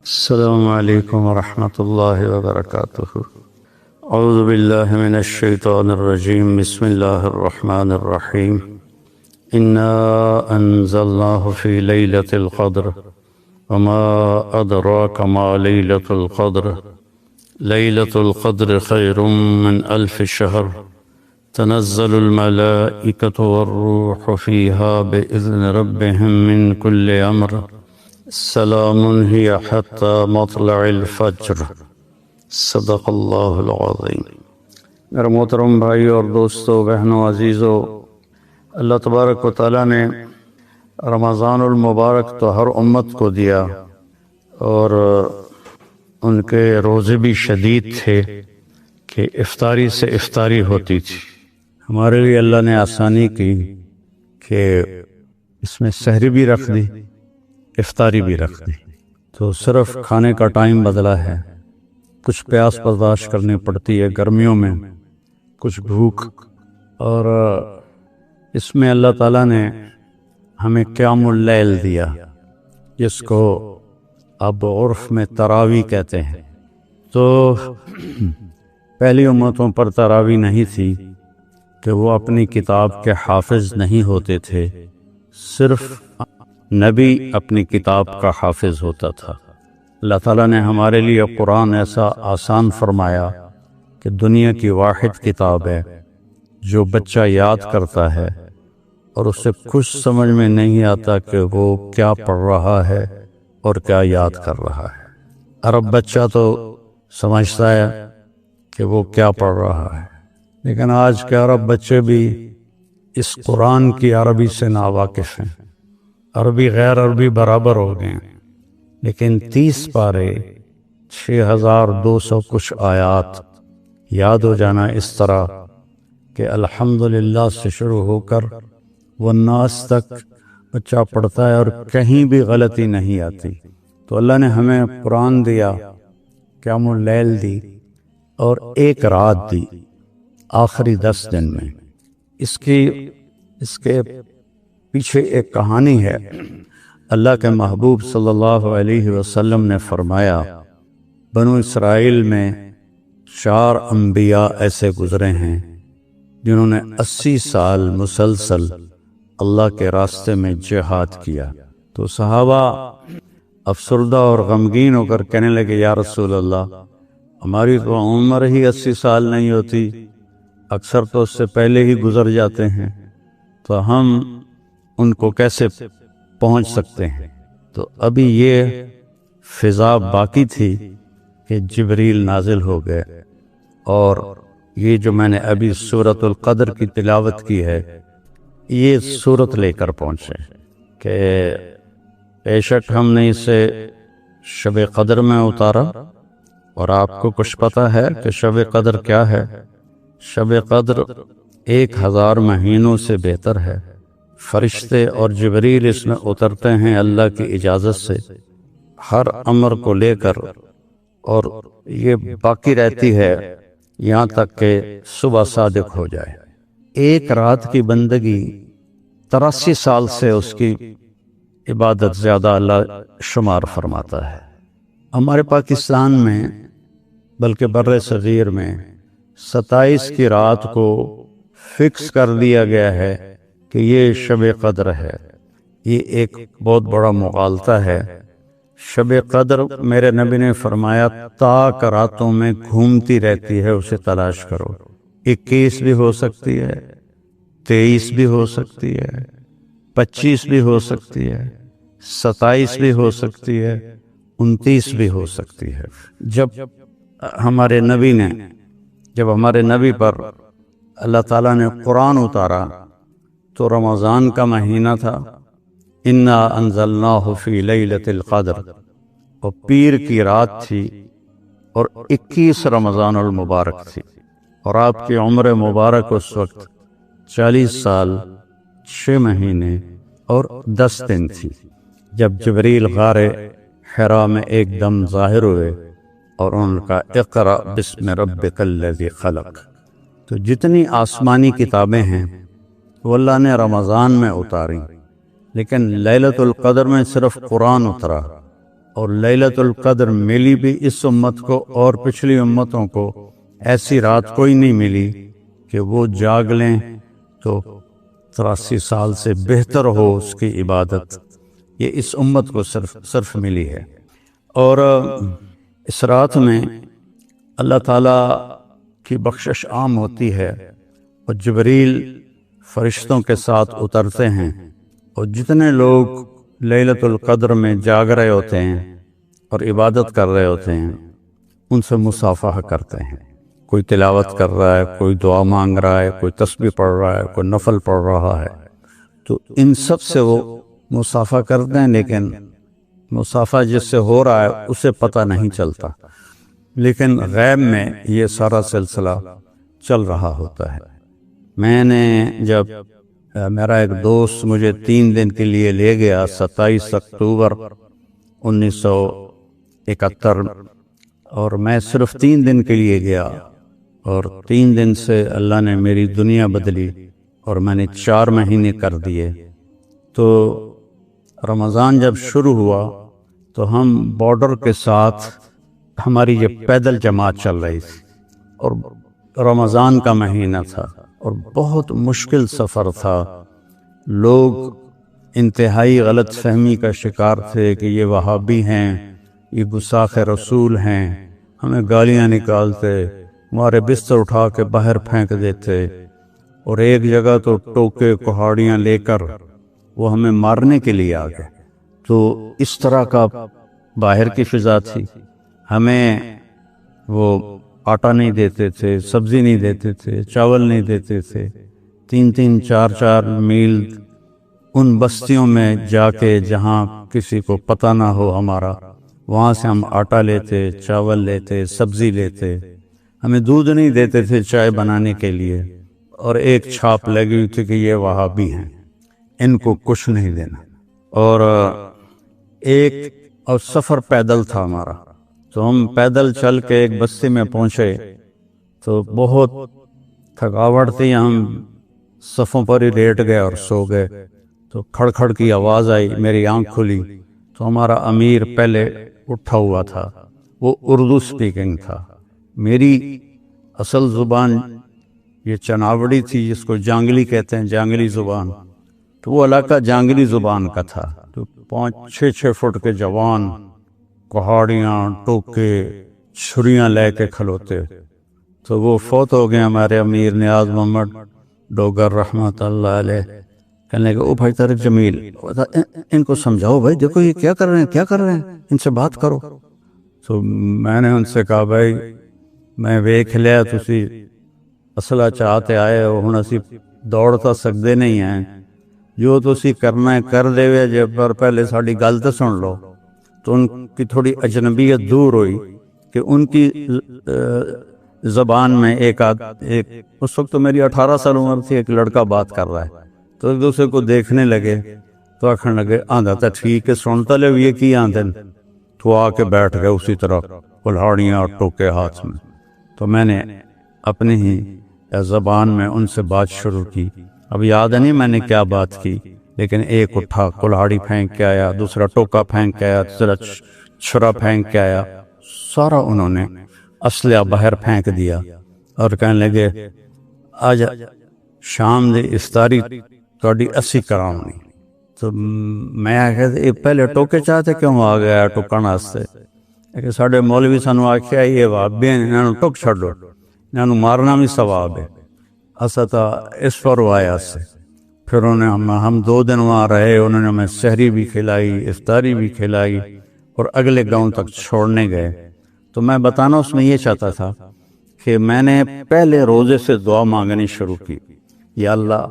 السلام علیکم ورحمۃ اللہ وبرکاتہ۔ اعوذ باللہ من الشیطان الرجیم، بسم اللہ الرحمن الرحیم۔ انا انزلناہ فی لیلۃ القدر وما ادراک ما لیلۃ القدر لیلۃ القدر خیر من الف شہر تنزل الملائکۃ والروح فیہا بإذن ربہم من کل امر سلام ہی حتی مطلع الفجر۔ صدق اللہ العظیم۔ میرے محترم بھائی اور دوستو، بہنوں، عزیزو، اللہ تبارک و تعالیٰ نے رمضان المبارک تو ہر امت کو دیا، اور ان کے روزے بھی شدید تھے کہ افطاری سے افطاری ہوتی تھی۔ ہمارے لیے اللہ نے آسانی کی کہ اس میں سحری بھی رکھ دی، افطاری بھی رکھ دی، تو صرف کھانے کا ٹائم بدلا ہے۔ کچھ پیاس برداشت کرنی پڑتی ہے گرمیوں میں، کچھ بھوک، اور اس میں اللہ تعالیٰ نے ہمیں قیام اللیل دیا، جس کو اب عرف میں تراویح کہتے ہیں۔ تو پہلی امتوں پر تراویح نہیں تھی کہ وہ اپنی کتاب کے حافظ نہیں ہوتے تھے، صرف نبی اپنی کتاب کا حافظ ہوتا تھا۔ اللہ تعالیٰ نے ہمارے لیے قرآن ایسا آسان فرمایا کہ دنیا کی واحد کتاب ہے جو بچہ یاد کرتا ہے اور اسے کچھ سمجھ میں نہیں آتا کہ وہ کیا پڑھ رہا ہے اور کیا یاد کر رہا ہے۔ عرب بچہ تو سمجھتا ہے کہ وہ کیا پڑھ رہا ہے، لیکن آج کے عرب بچے بھی اس قرآن کی عربی سے ناواقف ہیں۔ عربی غیر عربی برابر ہو گئے ہیں، لیکن 30 پارے 6200 کچھ آیات یاد ہو جانا اس طرح کہ الحمدللہ سے شروع ہو کر والناس تک بچہ پڑھتا ہے اور کہیں بھی غلطی نہیں آتی۔ تو اللہ نے ہمیں قرآن دیا، قیام اللیل دی، اور ایک رات دی آخری 10 دن میں۔ اس کے پیچھے ایک کہانی ہے۔ اللہ کے محبوب صلی اللہ علیہ وسلم نے فرمایا، بنو اسرائیل میں 4 انبیاء ایسے گزرے ہیں جنہوں نے 80 سال مسلسل اللہ کے راستے میں جہاد کیا۔ تو صحابہ افسردہ اور غمگین ہو کر کہنے لگے، یا رسول اللہ، ہماری تو عمر ہی 80 سال نہیں ہوتی، اکثر تو اس سے پہلے ہی گزر جاتے ہیں، تو ہم ان کو کیسے پہنچ سکتے ہیں؟ تو ابھی یہ فضا باقی تھی کہ جبریل نازل ہو گئے، اور یہ جو میں نے ابھی سورۃ القدر کی تلاوت کی ہے، یہ سورت لے کر پہنچے کہ بے شک ہم نے اسے شب قدر میں اتارا، اور آپ کو کچھ پتہ ہے کہ شب قدر کیا ہے؟ شب قدر 1000 مہینوں سے بہتر ہے۔ فرشتے اور جبریل اس میں اترتے ہیں اللہ کی اجازت سے، ہر امر کو لے کر، اور یہ باقی رہتی ہے یہاں تک کہ صبح صادق ہو جائے۔ ایک رات کی بندگی 83 سال سے اس کی عبادت زیادہ اللہ شمار فرماتا ہے۔ ہمارے پاکستان میں، بلکہ بر صغیر میں، 27 کی رات کو فکس کر دیا گیا ہے کہ یہ شب قدر ہے۔ یہ ایک بہت بڑا مغالطہ ہے۔ شب قدر میرے نبی نے فرمایا تاک راتوں میں گھومتی رہتی ہے، اسے تلاش کرو۔ 21 بھی ہو سکتی ہے، 23 بھی ہو سکتی ہے، 25 بھی ہو سکتی ہے، 27 بھی ہو سکتی ہے، 29 بھی ہو سکتی ہے۔ جب ہمارے نبی پر اللہ تعالیٰ نے قرآن اتارا تو رمضان کا مہینہ تھا، انا انزلناہ فی لیلۃ القدر، اور پیر کی رات تھی، اور 21 رمضان المبارک تھی، اور آپ کی عمر مبارک اس وقت 40 سال 6 مہینے اور 10 دن تھی، جب جبریل غار حرا میں ایک دم ظاہر ہوئے اور ان کا اقرأ بسم ربک الذی خلق۔ تو جتنی آسمانی کتابیں ہیں وہ اللہ نے رمضان میں اتاری، لیکن لیلۃ القدر میں صرف قرآن اترا، اور لیلۃ القدر ملی بھی اس امت کو اور پچھلی امتوں کو ایسی رات کوئی نہیں ملی کہ وہ جاگ لیں تو 83 سال سے بہتر ہو اس کی عبادت، یہ اس امت کو صرف ملی ہے۔ اور اس رات میں اللہ تعالیٰ کی بخشش عام ہوتی ہے، اور جبریل فرشتوں کے ساتھ اترتے ہیں، اور جتنے لوگ لیلۃ القدر میں جاگ رہے ہوتے ہیں اور عبادت کر رہے ہوتے ہیں ان سے مصافحہ کرتے ہیں۔ کوئی تلاوت کر رہا ہے، کوئی دعا مانگ رہا ہے، کوئی تسبیح پڑھ رہا ہے، کوئی نفل پڑھ رہا ہے، تو ان سب سے وہ مصافحہ کرتے ہیں، لیکن مصافحہ جس سے ہو رہا ہے اسے پتہ نہیں چلتا، لیکن غیب میں یہ سارا سلسلہ چل رہا ہوتا ہے۔ میں نے جب میرا ایک دوست مجھے 3 دن کے لیے لے گیا 27 اکتوبر 1971، اور میں صرف 3 دن کے لیے گیا، اور 3 دن سے اللہ نے میری دنیا بدلی، اور میں نے 4 مہینے کر دیے۔ تو رمضان جب شروع ہوا تو ہم بارڈر کے ساتھ ہماری یہ پیدل جماعت چل رہی تھی، اور رمضان کا مہینہ تھا، اور بہت مشکل سفر تھا۔ لوگ انتہائی غلط فہمی کا شکار تھے کہ یہ وہابی ہیں، یہ گستاخ رسول ہیں، ہمیں گالیاں نکالتے، ہمارے بستر اٹھا کے باہر پھینک دیتے، اور ایک جگہ تو ٹوکے کہاڑیاں لے کر وہ ہمیں مارنے کے لیے آ گئے۔ تو اس طرح کا باہر کی فضا تھی۔ ہمیں وہ آٹا نہیں دیتے تھے، سبزی نہیں دیتے تھے، چاول نہیں دیتے تھے۔ 3-3 4-4 میل ان بستیوں میں جا کے جہاں کسی کو پتہ نہ ہو ہمارا، وہاں سے ہم آٹا لیتے، چاول لیتے، سبزی لیتے۔ ہمیں دودھ نہیں دیتے تھے چائے بنانے کے لیے، اور ایک چھاپ لگی ہوئی تھی کہ یہ وہابی ہیں، ان کو کچھ نہیں دینا۔ اور سفر پیدل تھا ہمارا، تو ہم پیدل چل کے ایک بستی میں پہنچے تو بہت تھکاوٹ تھی، ہم صفوں پر ہی لیٹ گئے اور سو گئے۔ تو کھڑ کھڑ کی آواز آئی، میری آنکھ کھلی تو ہمارا امیر پہلے اٹھا ہوا تھا، وہ اردو سپیکنگ تھا۔ میری اصل زبان یہ چناوڑی تھی، جس کو جانگلی کہتے ہیں، جانگلی زبان، تو وہ علاقہ جانگلی زبان کا تھا۔ تو 5-6 فٹ کے جوان کہاڑیاں، ٹوکے، چھریاں لے کے کھلوتے۔ تو وہ فوت ہو گئے ہمارے امیر نیاز محمد ڈوگر رحمۃ اللہ علیہ۔ کہنے لگے، او بھائی طارق جمیل، ان کو سمجھاؤ بھائی، دیکھو یہ کیا کر رہے ہیں، ان سے بات کرو۔ تو میں نے ان سے کہا، بھائی میں ویکھ لیا تسی اصلہ چاہتے آئے ہو، ہن اسی دوڑ تا سکدے نہیں ہیں، جو تسی کرنا ہے کر دے وے جے، پر پہلے ساڈی گل تے سن لو۔ تو ان کی تھوڑی اجنبیت دور ہوئی کہ ان کی زبان میں ایک اس وقت تو میری 18 سال عمر تھی، ایک لڑکا بات کر رہا ہے، تو ایک دوسرے کو دیکھنے لگے، تو آکھن لگے، آندھا تا ٹھیک ہے، سنتا لے یہ کی آندھن۔ تو آ کے بیٹھ گئے اسی طرح کلہاڑیاں اور ٹوکے ہاتھ میں۔ تو میں نے اپنی ہی زبان میں ان سے بات شروع کی۔ اب یاد نہیں میں نے کیا بات کی، لیکن ایک اٹھا کلہاڑی پھینک کے آیا، دوسرا ٹوکا پھینک کے آیا، تیسرا چھرا پھینک کے آیا، سارا انہوں نے اسلحہ باہر پھینک دیا، اور کہنے لگے، آج شام دی افطاری تہاڈی اسی کراونی۔ تو میں آخیا، پہلے ٹوکے چاہتے کیوں آ گیا ٹکن واسطے؟ کہ ساڈے مولوی سانو آخیا یہ وہابی ہیں، انہاں نوں ٹک چھڈو، انہاں نوں مارنا بھی ثواب ہے۔ اسا تا اس پر آیا سے پھر ہم 2 دن وہاں رہے، انہوں نے ہمیں سحری بھی کھلائی، افطاری بھی کھلائی، اور اگلے گاؤں تک چھوڑنے گئے۔ تو میں بتانا اس میں یہ چاہتا تھا کہ میں نے پہلے روزے سے دعا مانگنی شروع کی، یا اللہ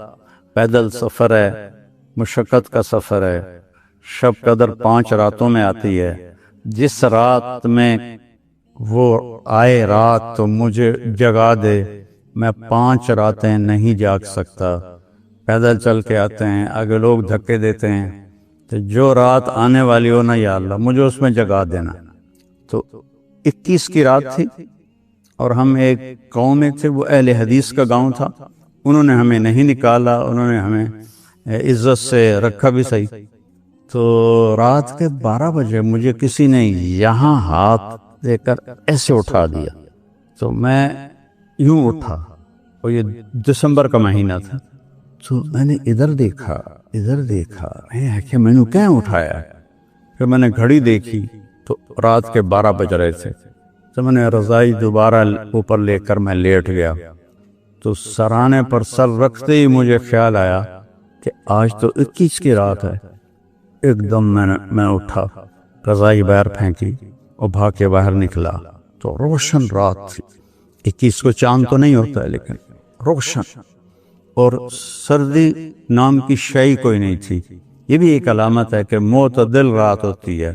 پیدل سفر ہے، مشقت کا سفر ہے، شب قدر 5 راتوں میں آتی ہے، جس رات میں وہ آئے رات تو مجھے جگا دے، میں 5 راتیں نہیں جاگ سکتا، پیدل چل کے آتے ہیں، آگے لوگ دھکے دیتے ہیں، تو جو رات آنے والی ہو نا یا اللہ مجھے اس میں جگا دینا۔ تو 21 کی رات تھی، اور ہم ایک گاؤں میں تھے، وہ اہل حدیث کا گاؤں تھا، انہوں نے ہمیں نہیں نکالا، انہوں نے ہمیں عزت سے رکھا بھی صحیح۔ تو رات کے 12 بجے مجھے کسی نے یہاں ہاتھ دے کر ایسے اٹھا دیا، تو میں یوں اٹھا، اور یہ دسمبر کا مہینہ تھا، تو میں نے ادھر دیکھا کہ میں نے کیا اٹھایا. پھر میں نے گھڑی دیکھی تو رات کے 12 بج رہے تھے. تو میں نے رضائی دوبارہ اوپر لے کر میں لیٹ گیا. تو سرانے پر سر رکھتے ہی مجھے خیال آیا کہ آج تو 21 کی رات ہے. ایک دم میں اٹھا، رضائی باہر پھینکی اور بھاگ کے باہر نکلا. تو روشن رات تھی. 21 کو چاند تو نہیں ہوتا ہے لیکن روشن، اور سردی نام کی شے کوئی نہیں تھی. یہ بھی ایک علامت ہے کہ معتدل رات ہوتی ہے.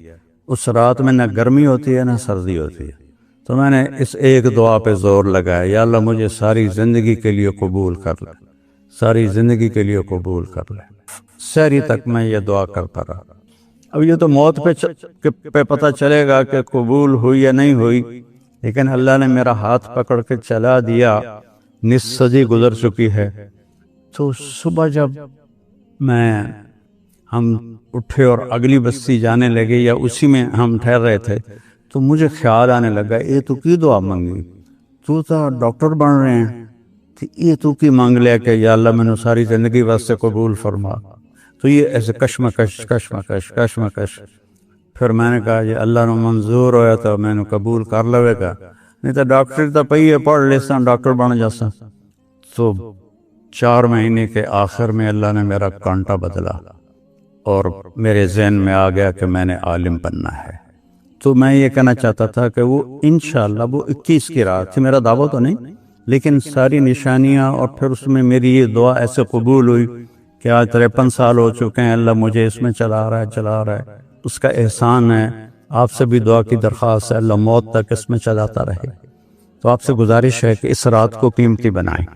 اس رات میں نہ گرمی ہوتی ہے نہ سردی ہوتی ہے. تو میں نے اس ایک دعا پہ زور لگایا، یا اللہ مجھے ساری زندگی کے لیے قبول کر لے، ساری زندگی کے لیے قبول کر لے. سحری تک میں یہ دعا کرتا رہا. اب یہ تو موت پہ پتہ چلے گا کہ قبول ہوئی یا نہیں ہوئی، لیکن اللہ نے میرا ہاتھ پکڑ کے چلا دیا. نصف صدی گزر چکی ہے. تو صبح جب ہم اٹھے اور اگلی بستی جانے لگے، یا اسی میں ہم ٹھہر رہے تھے، تو مجھے خیال آنے لگا، یہ تو کی دعا مانگی، تو ڈاکٹر بن رہے ہیں، تو یہ تو کی مانگ لیا کہ یا اللہ میں نے ساری زندگی واسطے قبول فرما. تو یہ ایسے کشمکش. پھر میں نے کہا یہ اللہ نے منظور ہویا تو میں نے قبول کر لوے گا، نہیں تو ڈاکٹر تو پہیے پڑھ لیسا ڈاکٹر بن جاسا. تو 4 مہینے کے آخر میں اللہ نے میرا کانٹا بدلا اور میرے ذہن میں آ گیا کہ میں نے عالم بننا ہے. تو میں یہ کہنا چاہتا تھا کہ وہ انشاءاللہ وہ 21 کی رات تھی. میرا دعویٰ تو نہیں، لیکن ساری نشانیاں، اور پھر اس میں میری یہ دعا ایسے قبول ہوئی کہ آج 53 سال ہو چکے ہیں، اللہ مجھے اس میں چلا رہا ہے. اس کا احسان ہے. آپ سے بھی دعا کی درخواست ہے، اللہ موت تک اس میں چلاتا رہے. تو آپ سے گزارش ہے کہ اس رات کو قیمتی بنائیں.